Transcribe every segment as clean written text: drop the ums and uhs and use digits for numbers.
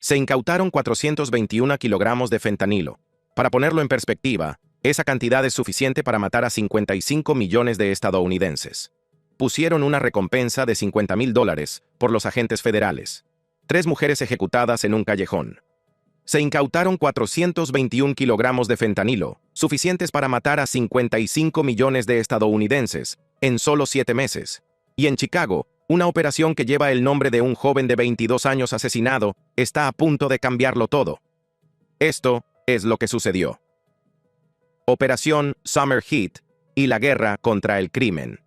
Se incautaron 421 kilogramos de fentanilo. Para ponerlo en perspectiva, esa cantidad es suficiente para matar a 55 millones de estadounidenses. Pusieron una recompensa de $50,000 por los agentes federales. 3 mujeres ejecutadas en un callejón. Se incautaron 421 kilogramos de fentanilo, suficientes para matar a 55 millones de estadounidenses, en solo 7 meses. Y en Chicago, una operación que lleva el nombre de un joven de 22 años asesinado está a punto de cambiarlo todo. Esto es lo que sucedió. Operación Summer Heat y la guerra contra el crimen.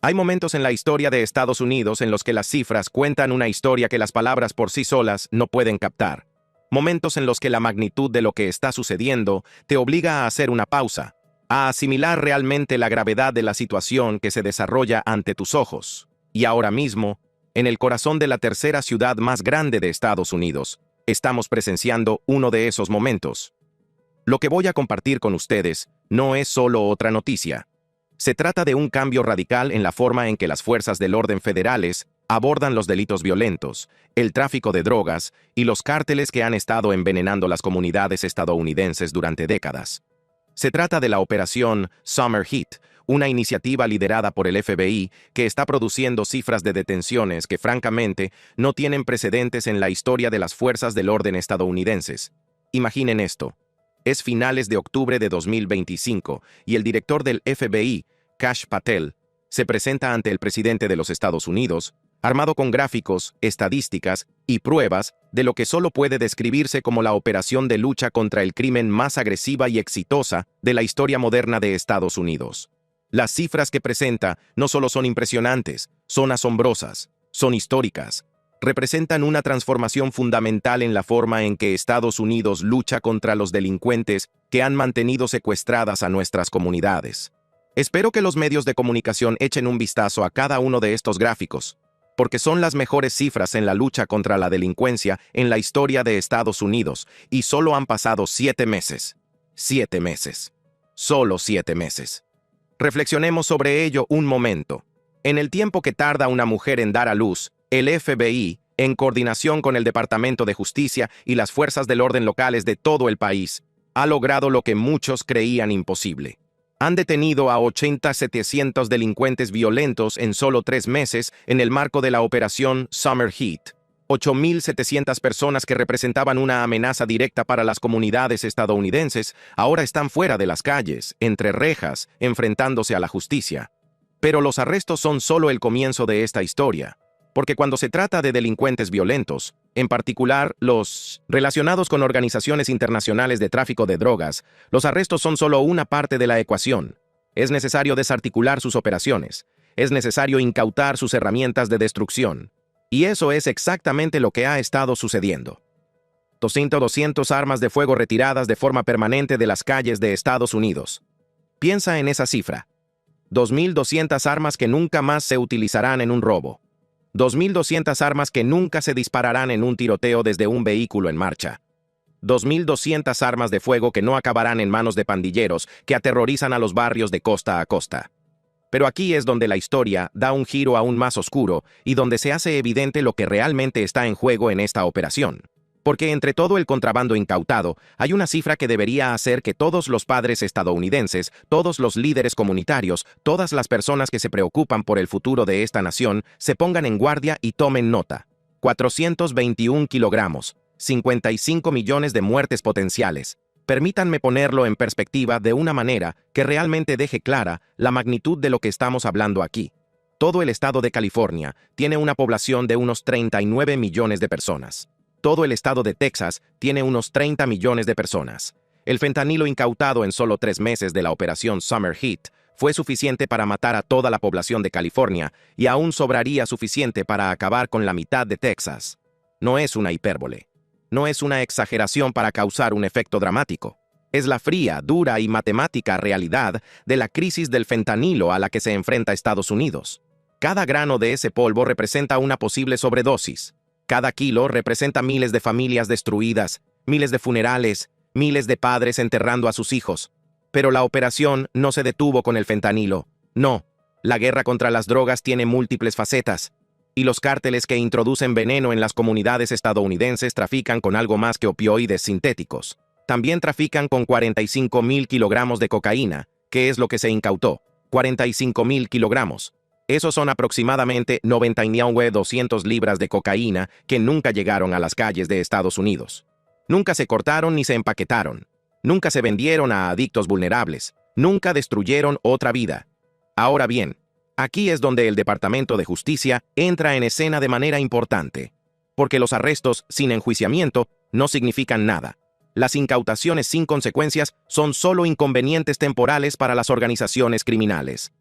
Hay momentos en la historia de Estados Unidos en los que las cifras cuentan una historia que las palabras por sí solas no pueden captar. Momentos en los que la magnitud de lo que está sucediendo te obliga a hacer una pausa, a asimilar realmente la gravedad de la situación que se desarrolla ante tus ojos. Y ahora mismo, en el corazón de la tercera ciudad más grande de Estados Unidos, estamos presenciando uno de esos momentos. Lo que voy a compartir con ustedes no es solo otra noticia. Se trata de un cambio radical en la forma en que las fuerzas del orden federales abordan los delitos violentos, el tráfico de drogas y los cárteles que han estado envenenando las comunidades estadounidenses durante décadas. Se trata de la Operación Summer Heat, una iniciativa liderada por el FBI que está produciendo cifras de detenciones que francamente no tienen precedentes en la historia de las fuerzas del orden estadounidenses. Imaginen esto. Es finales de octubre de 2025 y el director del FBI, Kash Patel, se presenta ante el presidente de los Estados Unidos, armado con gráficos, estadísticas y pruebas de lo que solo puede describirse como la operación de lucha contra el crimen más agresiva y exitosa de la historia moderna de Estados Unidos. Las cifras que presenta no solo son impresionantes, son asombrosas, son históricas. Representan una transformación fundamental en la forma en que Estados Unidos lucha contra los delincuentes que han mantenido secuestradas a nuestras comunidades. Espero que los medios de comunicación echen un vistazo a cada uno de estos gráficos, porque son las mejores cifras en la lucha contra la delincuencia en la historia de Estados Unidos, y solo han pasado 7 meses. 7 meses. Solo 7 meses. Reflexionemos sobre ello un momento. En el tiempo que tarda una mujer en dar a luz, el FBI, en coordinación con el Departamento de Justicia y las fuerzas del orden locales de todo el país, ha logrado lo que muchos creían imposible. Han detenido a 700 delincuentes violentos en solo 3 meses en el marco de la Operación Summer Heat. 8,700 personas que representaban una amenaza directa para las comunidades estadounidenses ahora están fuera de las calles, entre rejas, enfrentándose a la justicia. Pero los arrestos son solo el comienzo de esta historia. Porque cuando se trata de delincuentes violentos, en particular los relacionados con organizaciones internacionales de tráfico de drogas, los arrestos son solo una parte de la ecuación. Es necesario desarticular sus operaciones, es necesario incautar sus herramientas de destrucción. Y eso es exactamente lo que ha estado sucediendo. 200 armas de fuego retiradas de forma permanente de las calles de Estados Unidos. Piensa en esa cifra. 2,200 armas que nunca más se utilizarán en un robo. 2,200 armas que nunca se dispararán en un tiroteo desde un vehículo en marcha. 2,200 armas de fuego que no acabarán en manos de pandilleros que aterrorizan a los barrios de costa a costa. Pero aquí es donde la historia da un giro aún más oscuro y donde se hace evidente lo que realmente está en juego en esta operación. Porque entre todo el contrabando incautado, hay una cifra que debería hacer que todos los padres estadounidenses, todos los líderes comunitarios, todas las personas que se preocupan por el futuro de esta nación, se pongan en guardia y tomen nota. 421 kilogramos, 55 millones de muertes potenciales. Permítanme ponerlo en perspectiva de una manera que realmente deje clara la magnitud de lo que estamos hablando aquí. Todo el estado de California tiene una población de unos 39 millones de personas. Todo el estado de Texas tiene unos 30 millones de personas. El fentanilo incautado en solo 3 meses de la Operación Summer Heat fue suficiente para matar a toda la población de California y aún sobraría suficiente para acabar con la mitad de Texas. No es una hipérbole. No es una exageración para causar un efecto dramático. Es la fría, dura y matemática realidad de la crisis del fentanilo a la que se enfrenta Estados Unidos. Cada grano de ese polvo representa una posible sobredosis. Cada kilo representa miles de familias destruidas, miles de funerales, miles de padres enterrando a sus hijos. Pero la operación no se detuvo con el fentanilo. No, la guerra contra las drogas tiene múltiples facetas. Y los cárteles que introducen veneno en las comunidades estadounidenses trafican con algo más que opioides sintéticos. También trafican con 45.000 kilogramos de cocaína, que es lo que se incautó. 45.000 kilogramos. Esos son aproximadamente 99.200 libras de cocaína que nunca llegaron a las calles de Estados Unidos. Nunca se cortaron ni se empaquetaron. Nunca se vendieron a adictos vulnerables. Nunca destruyeron otra vida. Ahora bien, aquí es donde el Departamento de Justicia entra en escena de manera importante, porque los arrestos sin enjuiciamiento no significan nada. Las incautaciones sin consecuencias son solo inconvenientes temporales para las organizaciones criminales.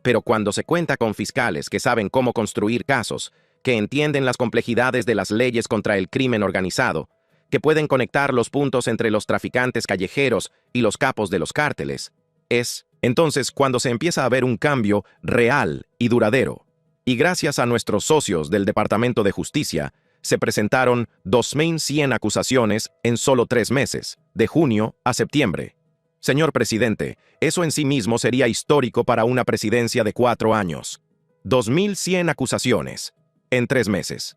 Pero cuando se cuenta con fiscales que saben cómo construir casos, que entienden las complejidades de las leyes contra el crimen organizado, que pueden conectar los puntos entre los traficantes callejeros y los capos de los cárteles, es entonces cuando se empieza a ver un cambio real y duradero. Y gracias a nuestros socios del Departamento de Justicia, se presentaron 2.100 acusaciones en solo 3 meses, de junio a septiembre. Señor presidente, eso en sí mismo sería histórico para una presidencia de 4 años. 2.100 acusaciones en 3 meses.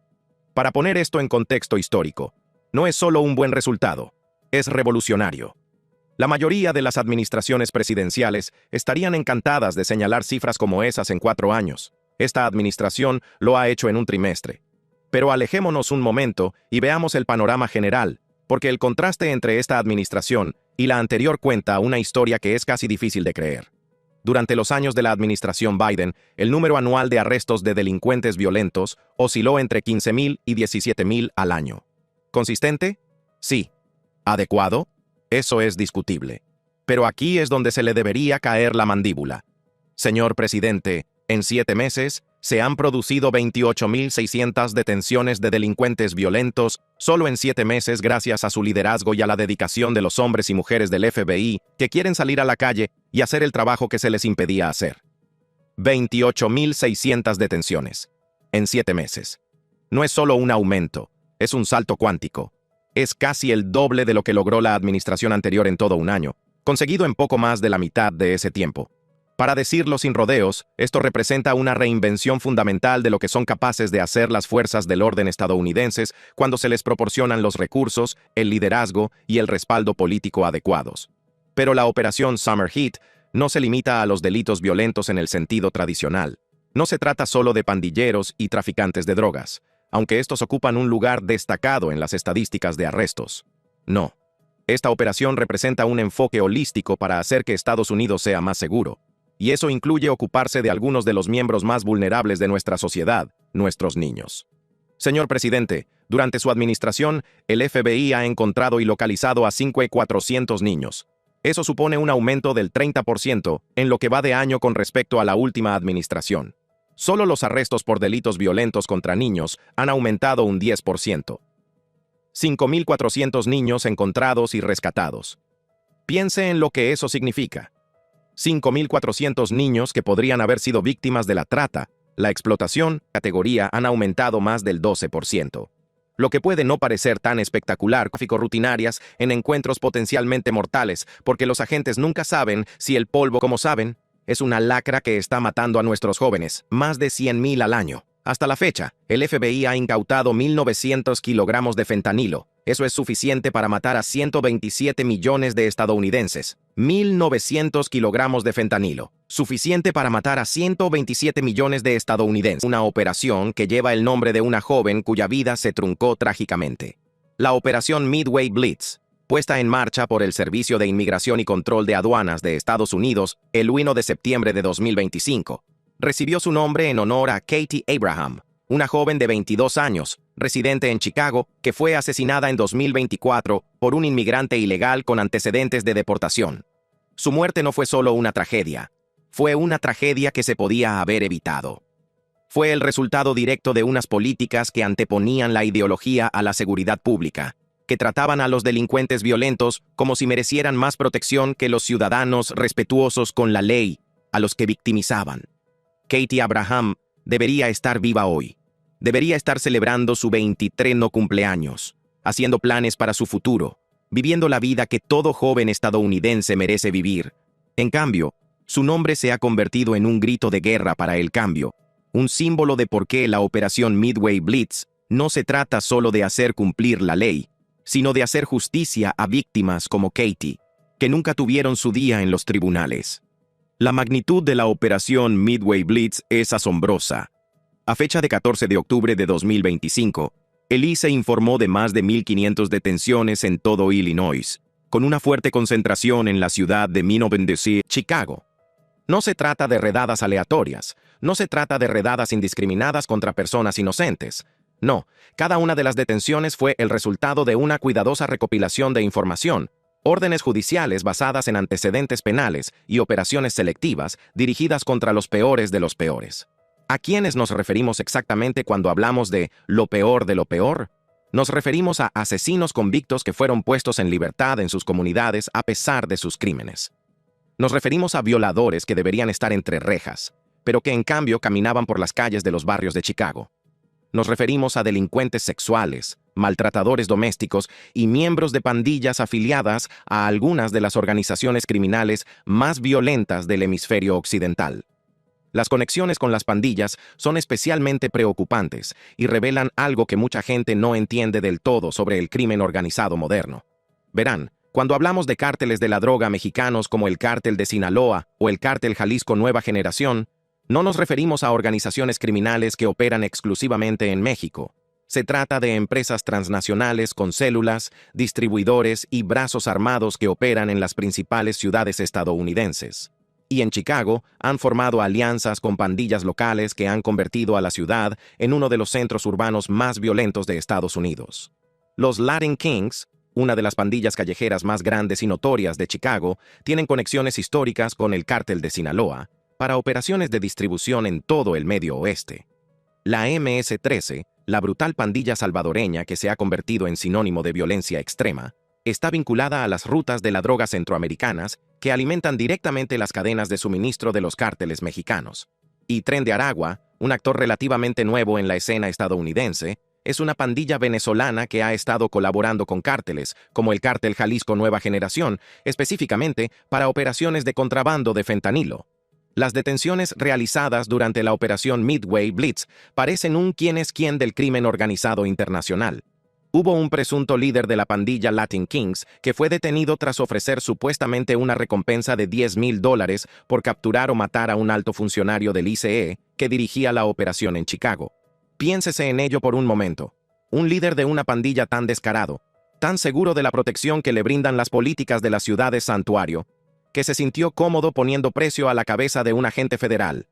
Para poner esto en contexto histórico, no es solo un buen resultado, es revolucionario. La mayoría de las administraciones presidenciales estarían encantadas de señalar cifras como esas en 4 años. Esta administración lo ha hecho en un trimestre. Pero alejémonos un momento y veamos el panorama general, porque el contraste entre esta administración y la anterior cuenta una historia que es casi difícil de creer. Durante los años de la administración Biden, el número anual de arrestos de delincuentes violentos osciló entre 15.000 y 17.000 al año. ¿Consistente? Sí. ¿Adecuado? Eso es discutible. Pero aquí es donde se le debería caer la mandíbula. Señor presidente, en 7 meses se han producido 28.600 detenciones de delincuentes violentos solo en 7 meses gracias a su liderazgo y a la dedicación de los hombres y mujeres del FBI que quieren salir a la calle y hacer el trabajo que se les impedía hacer. 28.600 detenciones en 7 meses. No es solo un aumento, es un salto cuántico. Es casi el doble de lo que logró la administración anterior en todo un año, conseguido en poco más de la mitad de ese tiempo. Para decirlo sin rodeos, esto representa una reinvención fundamental de lo que son capaces de hacer las fuerzas del orden estadounidenses cuando se les proporcionan los recursos, el liderazgo y el respaldo político adecuados. Pero la operación Summer Heat no se limita a los delitos violentos en el sentido tradicional. No se trata solo de pandilleros y traficantes de drogas, aunque estos ocupan un lugar destacado en las estadísticas de arrestos. No. Esta operación representa un enfoque holístico para hacer que Estados Unidos sea más seguro. Y eso incluye ocuparse de algunos de los miembros más vulnerables de nuestra sociedad, nuestros niños. Señor presidente, durante su administración, el FBI ha encontrado y localizado a 5.400 niños. Eso supone un aumento del 30% en lo que va de año con respecto a la última administración. Solo los arrestos por delitos violentos contra niños han aumentado un 10%. 5.400 niños encontrados y rescatados. Piense en lo que eso significa. 5.400 niños que podrían haber sido víctimas de la trata, la explotación, categoría han aumentado más del 12%. Lo que puede no parecer tan espectacular, tráfico rutinarias en encuentros potencialmente mortales, porque los agentes nunca saben si el polvo, como saben, es una lacra que está matando a nuestros jóvenes, más de 100.000 al año. Hasta la fecha, el FBI ha incautado 1.900 kilogramos de fentanilo. Eso es suficiente para matar a 127 millones de estadounidenses. 1.900 kilogramos de fentanilo. Suficiente para matar a 127 millones de estadounidenses. Una operación que lleva el nombre de una joven cuya vida se truncó trágicamente. La operación Midway Blitz, puesta en marcha por el Servicio de Inmigración y Control de Aduanas de Estados Unidos el 1 de septiembre de 2025, recibió su nombre en honor a Katie Abraham, una joven de 22 años, residente en Chicago, que fue asesinada en 2024 por un inmigrante ilegal con antecedentes de deportación. Su muerte no fue solo una tragedia, fue una tragedia que se podía haber evitado. Fue el resultado directo de unas políticas que anteponían la ideología a la seguridad pública, que trataban a los delincuentes violentos como si merecieran más protección que los ciudadanos respetuosos con la ley, a los que victimizaban. Katie Abraham debería estar viva hoy. Debería estar celebrando su 23º cumpleaños, haciendo planes para su futuro, viviendo la vida que todo joven estadounidense merece vivir. En cambio, su nombre se ha convertido en un grito de guerra para el cambio, un símbolo de por qué la operación Midway Blitz no se trata solo de hacer cumplir la ley, sino de hacer justicia a víctimas como Katie, que nunca tuvieron su día en los tribunales. La magnitud de la operación Midway Blitz es asombrosa. A fecha de 14 de octubre de 2025, el ICE informó de más de 1.500 detenciones en todo Illinois, con una fuerte concentración en la ciudad de Minneapolis, Chicago. No se trata de redadas aleatorias, no se trata de redadas indiscriminadas contra personas inocentes. No, cada una de las detenciones fue el resultado de una cuidadosa recopilación de información, órdenes judiciales basadas en antecedentes penales y operaciones selectivas dirigidas contra los peores de los peores. ¿A quiénes nos referimos exactamente cuando hablamos de lo peor de lo peor? Nos referimos a asesinos convictos que fueron puestos en libertad en sus comunidades a pesar de sus crímenes. Nos referimos a violadores que deberían estar entre rejas, pero que en cambio caminaban por las calles de los barrios de Chicago. Nos referimos a delincuentes sexuales, maltratadores domésticos y miembros de pandillas afiliadas a algunas de las organizaciones criminales más violentas del hemisferio occidental. Las conexiones con las pandillas son especialmente preocupantes y revelan algo que mucha gente no entiende del todo sobre el crimen organizado moderno. Verán, cuando hablamos de cárteles de la droga mexicanos como el Cártel de Sinaloa o el Cártel Jalisco Nueva Generación, no nos referimos a organizaciones criminales que operan exclusivamente en México. Se trata de empresas transnacionales con células, distribuidores y brazos armados que operan en las principales ciudades estadounidenses. Y en Chicago han formado alianzas con pandillas locales que han convertido a la ciudad en uno de los centros urbanos más violentos de Estados Unidos. Los Latin Kings, una de las pandillas callejeras más grandes y notorias de Chicago, tienen conexiones históricas con el Cártel de Sinaloa para operaciones de distribución en todo el Medio Oeste. La MS-13, la brutal pandilla salvadoreña que se ha convertido en sinónimo de violencia extrema, está vinculada a las rutas de la droga centroamericanas que alimentan directamente las cadenas de suministro de los cárteles mexicanos. Y Tren de Aragua, un actor relativamente nuevo en la escena estadounidense, es una pandilla venezolana que ha estado colaborando con cárteles, como el Cártel Jalisco Nueva Generación, específicamente para operaciones de contrabando de fentanilo. Las detenciones realizadas durante la operación Midway Blitz parecen un quién es quién del crimen organizado internacional. Hubo un presunto líder de la pandilla Latin Kings que fue detenido tras ofrecer supuestamente una recompensa de $10,000 por capturar o matar a un alto funcionario del ICE que dirigía la operación en Chicago. Piénsese en ello por un momento. Un líder de una pandilla tan descarado, tan seguro de la protección que le brindan las políticas de las ciudades santuario, que se sintió cómodo poniendo precio a la cabeza de un agente federal.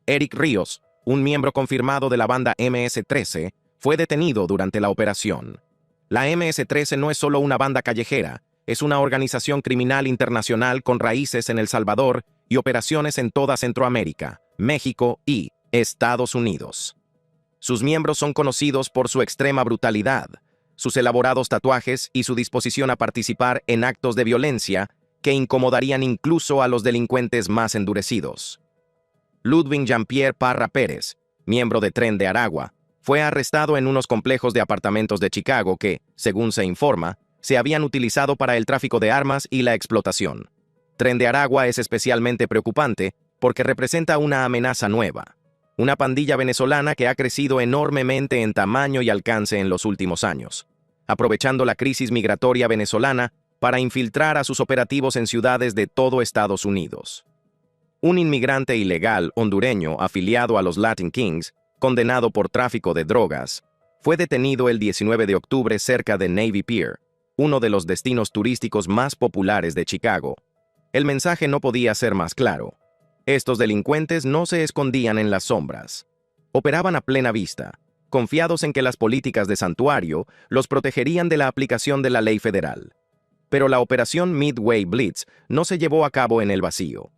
Eric Ríos, un miembro confirmado de la banda MS-13, fue detenido durante la operación. La MS-13 no es solo una banda callejera, es una organización criminal internacional con raíces en El Salvador y operaciones en toda Centroamérica, México y Estados Unidos. Sus miembros son conocidos por su extrema brutalidad, sus elaborados tatuajes y su disposición a participar en actos de violencia que incomodarían incluso a los delincuentes más endurecidos. Ludwig Jean-Pierre Parra Pérez, miembro de Tren de Aragua, fue arrestado en unos complejos de apartamentos de Chicago que, según se informa, se habían utilizado para el tráfico de armas y la explotación. Tren de Aragua es especialmente preocupante porque representa una amenaza nueva. Una pandilla venezolana que ha crecido enormemente en tamaño y alcance en los últimos años, aprovechando la crisis migratoria venezolana para infiltrar a sus operativos en ciudades de todo Estados Unidos. Un inmigrante ilegal hondureño afiliado a los Latin Kings, condenado por tráfico de drogas, fue detenido el 19 de octubre cerca de Navy Pier, uno de los destinos turísticos más populares de Chicago. El mensaje no podía ser más claro. Estos delincuentes no se escondían en las sombras. Operaban a plena vista, confiados en que las políticas de santuario los protegerían de la aplicación de la ley federal. Pero la operación Midway Blitz no se llevó a cabo en el vacío.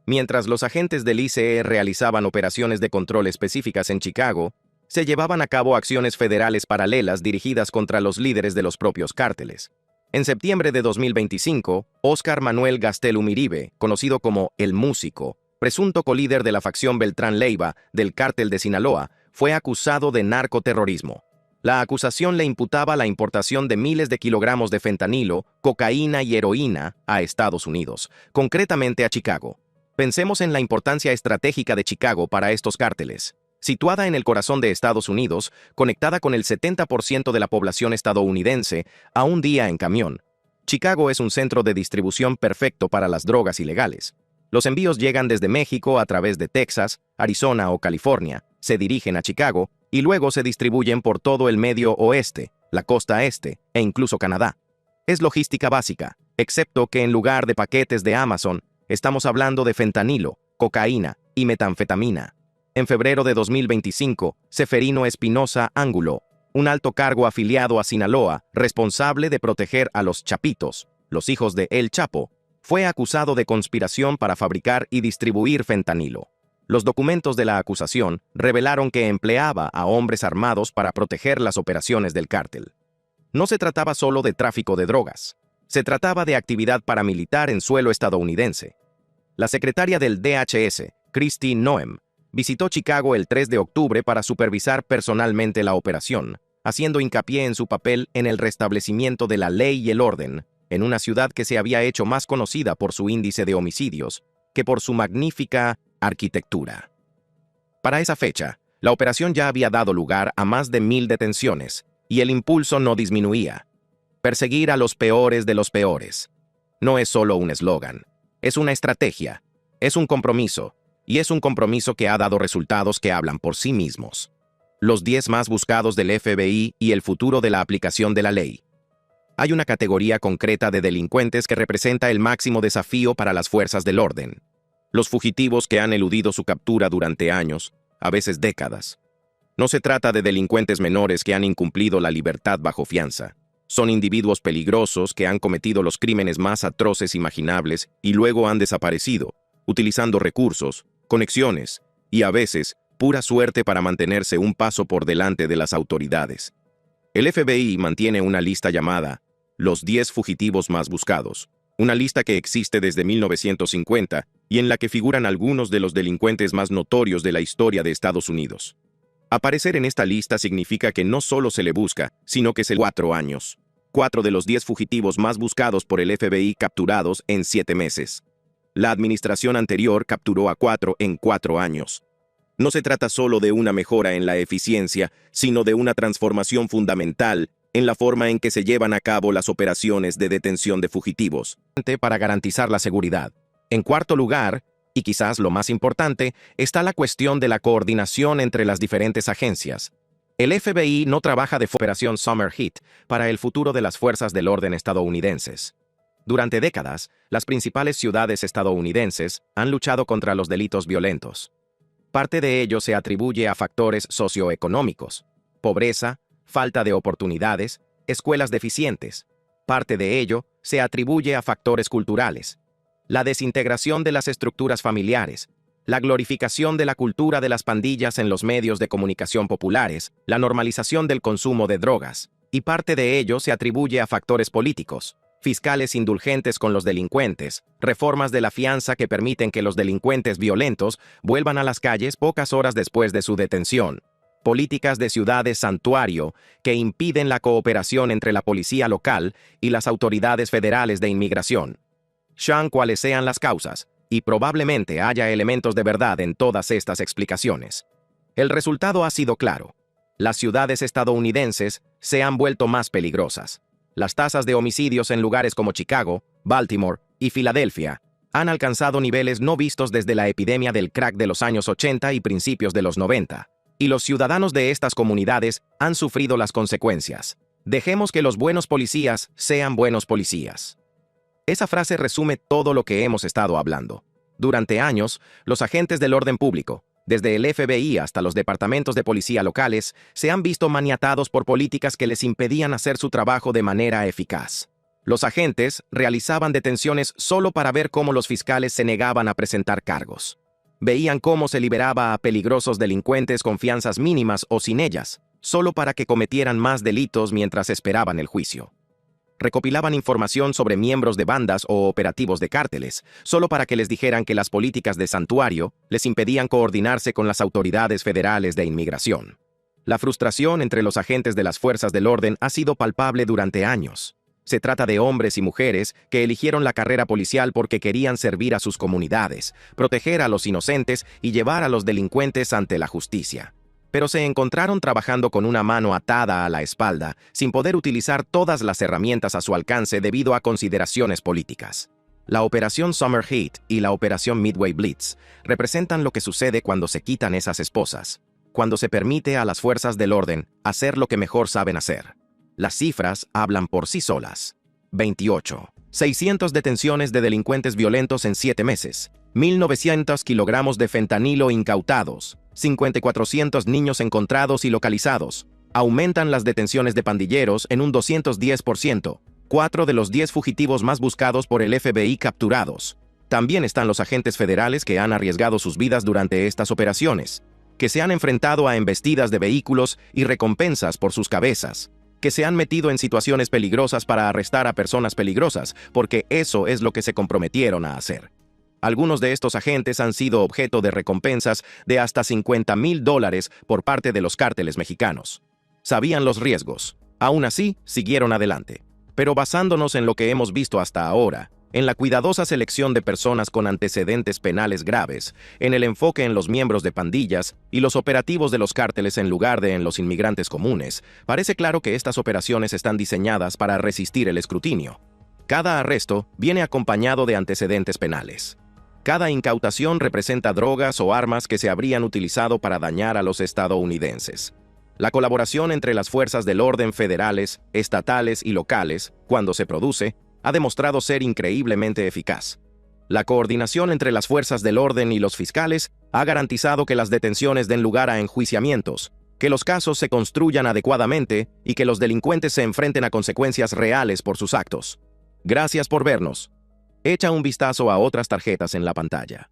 Mientras los agentes del ICE realizaban operaciones de control específicas en Chicago, se llevaban a cabo acciones federales paralelas dirigidas contra los líderes de los propios cárteles. En septiembre de 2025, Óscar Manuel Gastelum Uribe, conocido como El Músico, presunto colíder de la facción Beltrán Leiva del Cártel de Sinaloa, fue acusado de narcoterrorismo. La acusación le imputaba la importación de miles de kilogramos de fentanilo, cocaína y heroína a Estados Unidos, concretamente a Chicago. Pensemos en la importancia estratégica de Chicago para estos cárteles. Situada en el corazón de Estados Unidos, conectada con el 70% de la población estadounidense, a un día en camión, Chicago es un centro de distribución perfecto para las drogas ilegales. Los envíos llegan desde México a través de Texas, Arizona o California, se dirigen a Chicago y luego se distribuyen por todo el medio oeste, la costa este e incluso Canadá. Es logística básica, excepto que en lugar de paquetes de Amazon, estamos hablando de fentanilo, cocaína y metanfetamina. En febrero de 2025, Seferino Espinosa Ángulo, un alto cargo afiliado a Sinaloa, responsable de proteger a los Chapitos, los hijos de El Chapo, fue acusado de conspiración para fabricar y distribuir fentanilo. Los documentos de la acusación revelaron que empleaba a hombres armados para proteger las operaciones del cártel. No se trataba solo de tráfico de drogas. Se trataba de actividad paramilitar en suelo estadounidense. La secretaria del DHS, Kristi Noem, visitó Chicago el 3 de octubre para supervisar personalmente la operación, haciendo hincapié en su papel en el restablecimiento de la ley y el orden, en una ciudad que se había hecho más conocida por su índice de homicidios que por su magnífica arquitectura. Para esa fecha, la operación ya había dado lugar a más de 1000 detenciones, y el impulso no disminuía. Perseguir a los peores de los peores. No es solo un eslogan, es una estrategia, es un compromiso, y es un compromiso que ha dado resultados que hablan por sí mismos. Los 10 más buscados del FBI y el futuro de la aplicación de la ley. Hay una categoría concreta de delincuentes que representa el máximo desafío para las fuerzas del orden. Los fugitivos que han eludido su captura durante años, a veces décadas. No se trata de delincuentes menores que han incumplido la libertad bajo fianza. Son individuos peligrosos que han cometido los crímenes más atroces imaginables y luego han desaparecido, utilizando recursos, conexiones y, a veces, pura suerte para mantenerse un paso por delante de las autoridades. El FBI mantiene una lista llamada Los 10 fugitivos más buscados, una lista que existe desde 1950 y en la que figuran algunos de los delincuentes más notorios de la historia de Estados Unidos. Aparecer en esta lista significa que no solo se le busca, sino que se 4 años. 4 de los 10 fugitivos más buscados por el FBI capturados en 7 meses. La administración anterior capturó a 4 en 4 años. No se trata solo de una mejora en la eficiencia, sino de una transformación fundamental en la forma en que se llevan a cabo las operaciones de detención de fugitivos. Para garantizar la seguridad. En cuarto lugar, y quizás lo más importante, está la cuestión de la coordinación entre las diferentes agencias. El FBI no trabaja de Operación Summer Heat para el futuro de las fuerzas del orden estadounidenses. Durante décadas, las principales ciudades estadounidenses han luchado contra los delitos violentos. Parte de ello se atribuye a factores socioeconómicos, pobreza, falta de oportunidades, escuelas deficientes. Parte de ello se atribuye a factores culturales, la desintegración de las estructuras familiares, la glorificación de la cultura de las pandillas en los medios de comunicación populares, la normalización del consumo de drogas, y parte de ello se atribuye a factores políticos, fiscales indulgentes con los delincuentes, reformas de la fianza que permiten que los delincuentes violentos vuelvan a las calles pocas horas después de su detención, políticas de ciudades santuario que impiden la cooperación entre la policía local y las autoridades federales de inmigración. Sean cuales sean las causas, y probablemente haya elementos de verdad en todas estas explicaciones. El resultado ha sido claro. Las ciudades estadounidenses se han vuelto más peligrosas. Las tasas de homicidios en lugares como Chicago, Baltimore y Filadelfia han alcanzado niveles no vistos desde la epidemia del crack de los años 80 y principios de los 90, y los ciudadanos de estas comunidades han sufrido las consecuencias. Dejemos que los buenos policías sean buenos policías. Esa frase resume todo lo que hemos estado hablando. Durante años, los agentes del orden público, desde el FBI hasta los departamentos de policía locales, se han visto maniatados por políticas que les impedían hacer su trabajo de manera eficaz. Los agentes realizaban detenciones solo para ver cómo los fiscales se negaban a presentar cargos. Veían cómo se liberaba a peligrosos delincuentes con fianzas mínimas o sin ellas, solo para que cometieran más delitos mientras esperaban el juicio. Recopilaban información sobre miembros de bandas o operativos de cárteles, solo para que les dijeran que las políticas de santuario les impedían coordinarse con las autoridades federales de inmigración. La frustración entre los agentes de las fuerzas del orden ha sido palpable durante años. Se trata de hombres y mujeres que eligieron la carrera policial porque querían servir a sus comunidades, proteger a los inocentes y llevar a los delincuentes ante la justicia. pero se encontraron trabajando con una mano atada a la espalda, sin poder utilizar todas las herramientas a su alcance debido a consideraciones políticas. La Operación Summer Heat y la Operación Midway Blitz representan lo que sucede cuando se quitan esas esposas, cuando se permite a las fuerzas del orden hacer lo que mejor saben hacer. Las cifras hablan por sí solas. 28. 600 detenciones de delincuentes violentos en 7 meses. 1.900 kilogramos de fentanilo incautados. 5.400 niños encontrados y localizados. Aumentan las detenciones de pandilleros en un 210%. 4 de los 10 fugitivos más buscados por el FBI capturados. También están los agentes federales que han arriesgado sus vidas durante estas operaciones, que se han enfrentado a embestidas de vehículos y recompensas por sus cabezas, que se han metido en situaciones peligrosas para arrestar a personas peligrosas, porque eso es lo que se comprometieron a hacer. Algunos de estos agentes han sido objeto de recompensas de hasta $50,000 por parte de los cárteles mexicanos. Sabían los riesgos. Aún así, siguieron adelante. Pero basándonos en lo que hemos visto hasta ahora, en la cuidadosa selección de personas con antecedentes penales graves, en el enfoque en los miembros de pandillas y los operativos de los cárteles en lugar de en los inmigrantes comunes, parece claro que estas operaciones están diseñadas para resistir el escrutinio. Cada arresto viene acompañado de antecedentes penales. Cada incautación representa drogas o armas que se habrían utilizado para dañar a los estadounidenses. La colaboración entre las fuerzas del orden federales, estatales y locales, cuando se produce, ha demostrado ser increíblemente eficaz. La coordinación entre las fuerzas del orden y los fiscales ha garantizado que las detenciones den lugar a enjuiciamientos, que los casos se construyan adecuadamente y que los delincuentes se enfrenten a consecuencias reales por sus actos. Gracias por vernos. Echa un vistazo a otras tarjetas en la pantalla.